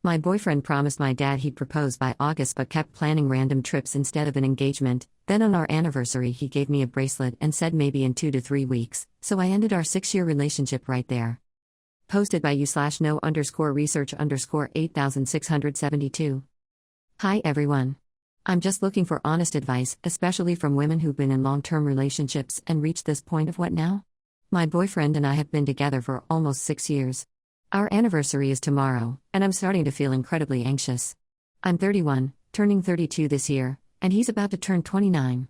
My boyfriend promised my dad he'd propose by August but kept planning random trips instead of an engagement. Then on our anniversary he gave me a bracelet and said maybe in 2 to 3 weeks, so I ended our 6-year relationship right there. Posted by you/know_research_8672. Hi everyone. I'm just looking for honest advice, especially from women who've been in long-term relationships and reached this point of what now? My boyfriend and I have been together for almost 6 years. Our anniversary is tomorrow, and I'm starting to feel incredibly anxious. I'm 31, turning 32 this year, and he's about to turn 29.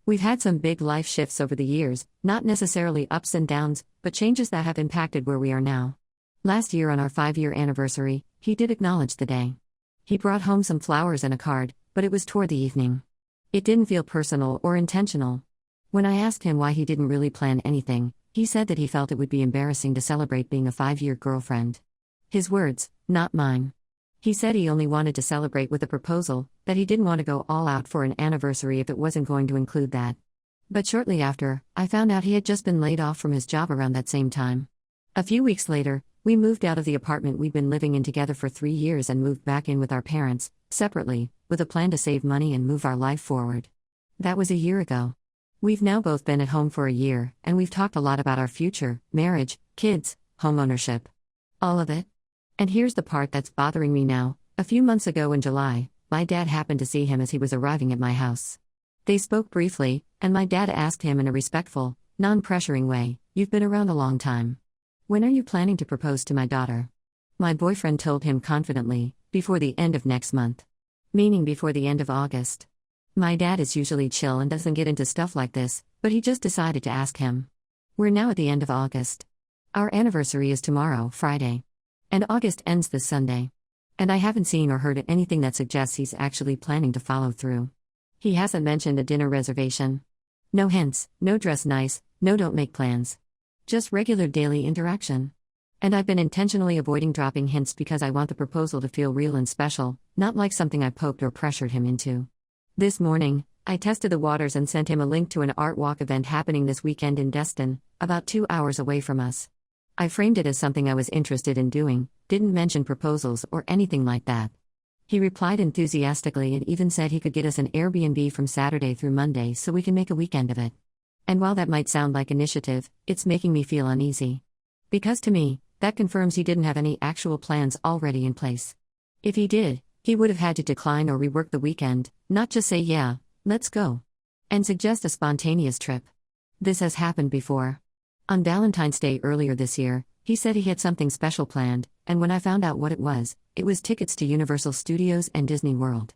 We've had some big life shifts over the years, not necessarily ups and downs, but changes that have impacted where we are now. Last year on our 5-year anniversary, he did acknowledge the day. He brought home some flowers and a card, but it was toward the evening. It didn't feel personal or intentional. When I asked him why he didn't really plan anything, he said that he felt it would be embarrassing to celebrate being a 5-year girlfriend. His words, not mine. He said he only wanted to celebrate with a proposal, that he didn't want to go all out for an anniversary if it wasn't going to include that. But shortly after, I found out he had just been laid off from his job around that same time. A few weeks later, we moved out of the apartment we'd been living in together for 3 years and moved back in with our parents, separately, with a plan to save money and move our life forward. That was a year ago. We've now both been at home for a year, and we've talked a lot about our future, marriage, kids, homeownership. All of it. And here's the part that's bothering me now. A few months ago in July, my dad happened to see him as he was arriving at my house. They spoke briefly, and my dad asked him in a respectful, non-pressuring way, "You've been around a long time. When are you planning to propose to my daughter?" My boyfriend told him confidently, "Before the end of next month." Meaning before the end of August. My dad is usually chill and doesn't get into stuff like this, but he just decided to ask him. We're now at the end of August. Our anniversary is tomorrow, Friday. And August ends this Sunday. And I haven't seen or heard anything that suggests he's actually planning to follow through. He hasn't mentioned a dinner reservation. No hints, no dress nice, no don't make plans. Just regular daily interaction. And I've been intentionally avoiding dropping hints because I want the proposal to feel real and special, not like something I poked or pressured him into. This morning, I tested the waters and sent him a link to an art walk event happening this weekend in Destin, about 2 hours away from us. I framed it as something I was interested in doing, didn't mention proposals or anything like that. He replied enthusiastically and even said he could get us an Airbnb from Saturday through Monday so we can make a weekend of it. And while that might sound like initiative, it's making me feel uneasy. Because to me, that confirms he didn't have any actual plans already in place. If he did, he would have had to decline or rework the weekend, not just say yeah, let's go, and suggest a spontaneous trip. This has happened before. On Valentine's Day earlier this year, he said he had something special planned, and when I found out what it was tickets to Universal Studios and Disney World.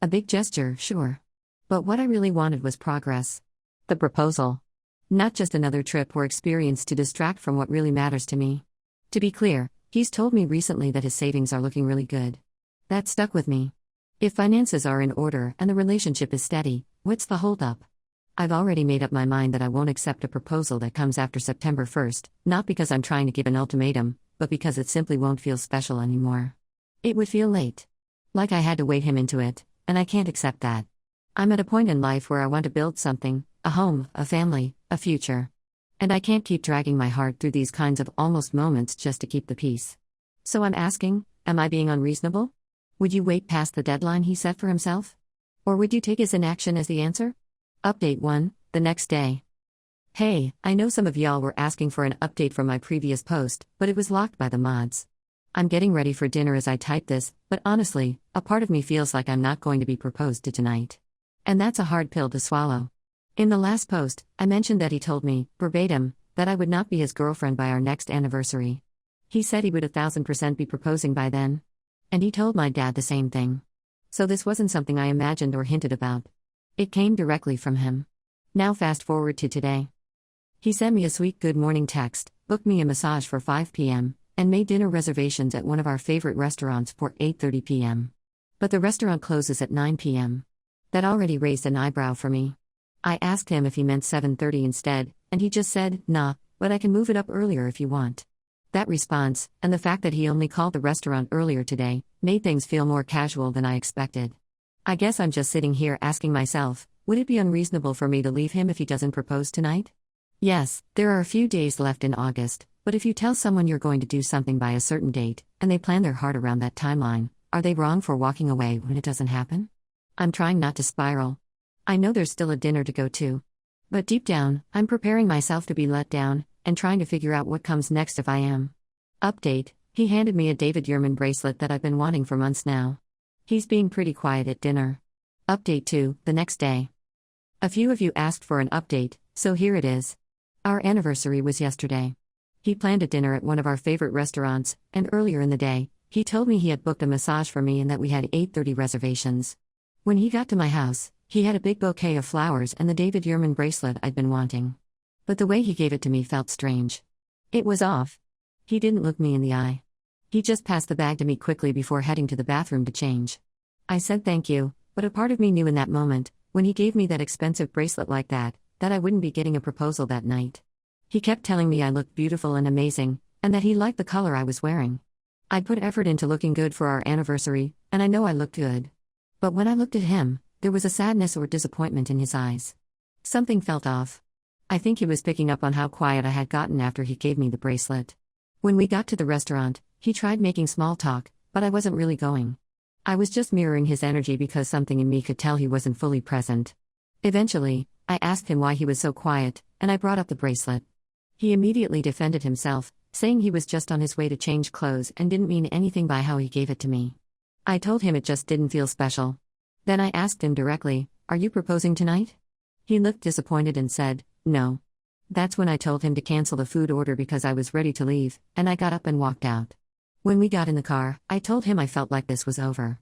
A big gesture, sure. But what I really wanted was progress. The proposal. Not just another trip or experience to distract from what really matters to me. To be clear, he's told me recently that his savings are looking really good. That stuck with me. If finances are in order and the relationship is steady, what's the holdup? I've already made up my mind that I won't accept a proposal that comes after September 1st, not because I'm trying to give an ultimatum, but because it simply won't feel special anymore. It would feel late. Like I had to wait him into it, and I can't accept that. I'm at a point in life where I want to build something, a home, a family, a future. And I can't keep dragging my heart through these kinds of almost moments just to keep the peace. So I'm asking, am I being unreasonable? Would you wait past the deadline he set for himself? Or would you take his inaction as the answer? Update 1, the next day. Hey, I know some of y'all were asking for an update from my previous post, but it was locked by the mods. I'm getting ready for dinner as I type this, but honestly, a part of me feels like I'm not going to be proposed to tonight. And that's a hard pill to swallow. In the last post, I mentioned that he told me, verbatim, that I would not be his girlfriend by our next anniversary. He said he would 1000% be proposing by then. And he told my dad the same thing. So this wasn't something I imagined or hinted about. It came directly from him. Now fast forward to today. He sent me a sweet good morning text, booked me a massage for 5 p.m., and made dinner reservations at one of our favorite restaurants for 8:30 p.m. But the restaurant closes at 9 p.m. That already raised an eyebrow for me. I asked him if he meant 7:30 instead, and he just said, "Nah, but I can move it up earlier if you want." That response, and the fact that he only called the restaurant earlier today, made things feel more casual than I expected. I guess I'm just sitting here asking myself, would it be unreasonable for me to leave him if he doesn't propose tonight? Yes, there are a few days left in August, but if you tell someone you're going to do something by a certain date, and they plan their heart around that timeline, Are they wrong for walking away when it doesn't happen? I'm trying not to spiral. I know there's still a dinner to go to. But deep down, I'm preparing myself to be let down, and trying to figure out what comes next if I am. Update: he handed me a David Yurman bracelet that I've been wanting for months now. He's being pretty quiet at dinner. Update 2, the next day. A few of you asked for an update, so here it is. Our anniversary was yesterday. He planned a dinner at one of our favorite restaurants, and earlier in the day, he told me he had booked a massage for me and that we had 8:30 reservations. When he got to my house, he had a big bouquet of flowers and the David Yurman bracelet I'd been wanting. But the way he gave it to me felt strange. It was off. He didn't look me in the eye. He just passed the bag to me quickly before heading to the bathroom to change. I said thank you, but a part of me knew in that moment, when he gave me that expensive bracelet like that I wouldn't be getting a proposal that night. He kept telling me I looked beautiful and amazing, and that he liked the color I was wearing. I'd put effort into looking good for our anniversary, and I know I looked good. But when I looked at him, there was a sadness or disappointment in his eyes. Something felt off. I think he was picking up on how quiet I had gotten after he gave me the bracelet. When we got to the restaurant, he tried making small talk, but I wasn't really going. I was just mirroring his energy because something in me could tell he wasn't fully present. Eventually, I asked him why he was so quiet, and I brought up the bracelet. He immediately defended himself, saying he was just on his way to change clothes and didn't mean anything by how he gave it to me. I told him it just didn't feel special. Then I asked him directly, "Are you proposing tonight?" He looked disappointed and said, "No." That's when I told him to cancel the food order because I was ready to leave, and I got up and walked out. When we got in the car, I told him I felt like this was over.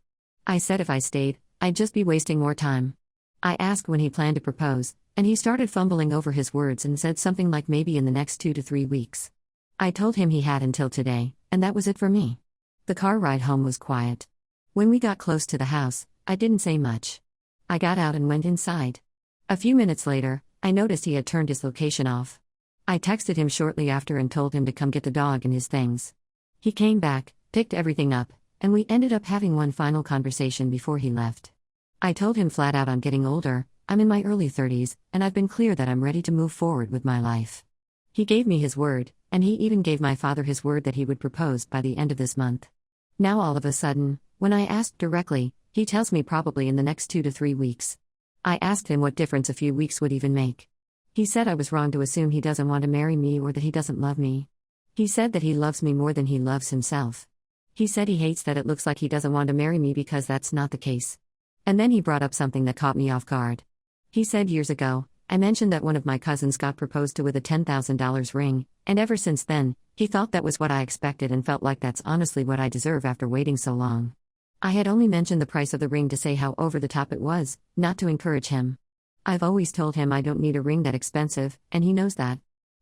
I said if I stayed, I'd just be wasting more time. I asked when he planned to propose, and he started fumbling over his words and said something like maybe in the next 2 to 3 weeks. I told him he had until today, and that was it for me. The car ride home was quiet. When we got close to the house, I didn't say much. I got out and went inside. A few minutes later, I noticed he had turned his location off. I texted him shortly after and told him to come get the dog and his things. He came back, picked everything up, and we ended up having one final conversation before he left. I told him flat out I'm getting older, I'm in my early 30s, and I've been clear that I'm ready to move forward with my life. He gave me his word, and he even gave my father his word that he would propose by the end of this month. Now all of a sudden, when I asked directly, he tells me probably in the next 2 to 3 weeks. I asked him what difference a few weeks would even make. He said I was wrong to assume he doesn't want to marry me or that he doesn't love me. He said that he loves me more than he loves himself. He said he hates that it looks like he doesn't want to marry me because that's not the case. And then he brought up something that caught me off guard. He said years ago, I mentioned that one of my cousins got proposed to with a $10,000 ring, and ever since then, he thought that was what I expected and felt like that's honestly what I deserve after waiting so long. I had only mentioned the price of the ring to say how over the top it was, not to encourage him. I've always told him I don't need a ring that expensive, and he knows that.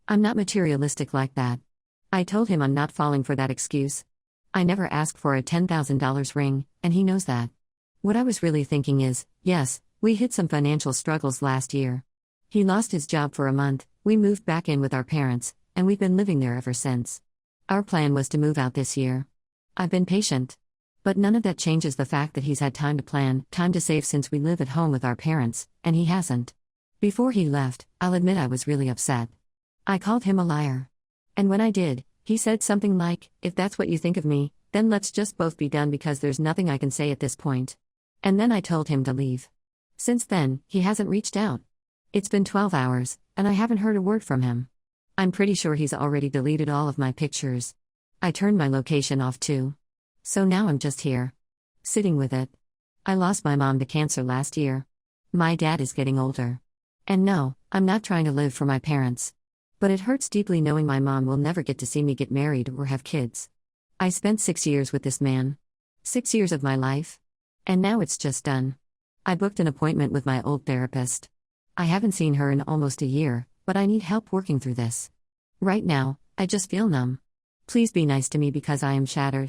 I'm not materialistic like that. I told him I'm not falling for that excuse. I never asked for a $10,000 ring, and he knows that. What I was really thinking is, yes, we hit some financial struggles last year. He lost his job for a month, we moved back in with our parents, and we've been living there ever since. Our plan was to move out this year. I've been patient. But none of that changes the fact that he's had time to plan, time to save since we live at home with our parents, and he hasn't. Before he left, I'll admit I was really upset. I called him a liar. And when I did, he said something like, "If that's what you think of me, then let's just both be done because there's nothing I can say at this point." And then I told him to leave. Since then, he hasn't reached out. It's been 12 hours, and I haven't heard a word from him. I'm pretty sure he's already deleted all of my pictures. I turned my location off too. So now I'm just here. Sitting with it. I lost my mom to cancer last year. My dad is getting older. And no, I'm not trying to live for my parents. But it hurts deeply knowing my mom will never get to see me get married or have kids. I spent 6 years with this man. 6 years of my life. And now it's just done. I booked an appointment with my old therapist. I haven't seen her in almost a year, but I need help working through this. Right now, I just feel numb. Please be nice to me because I am shattered.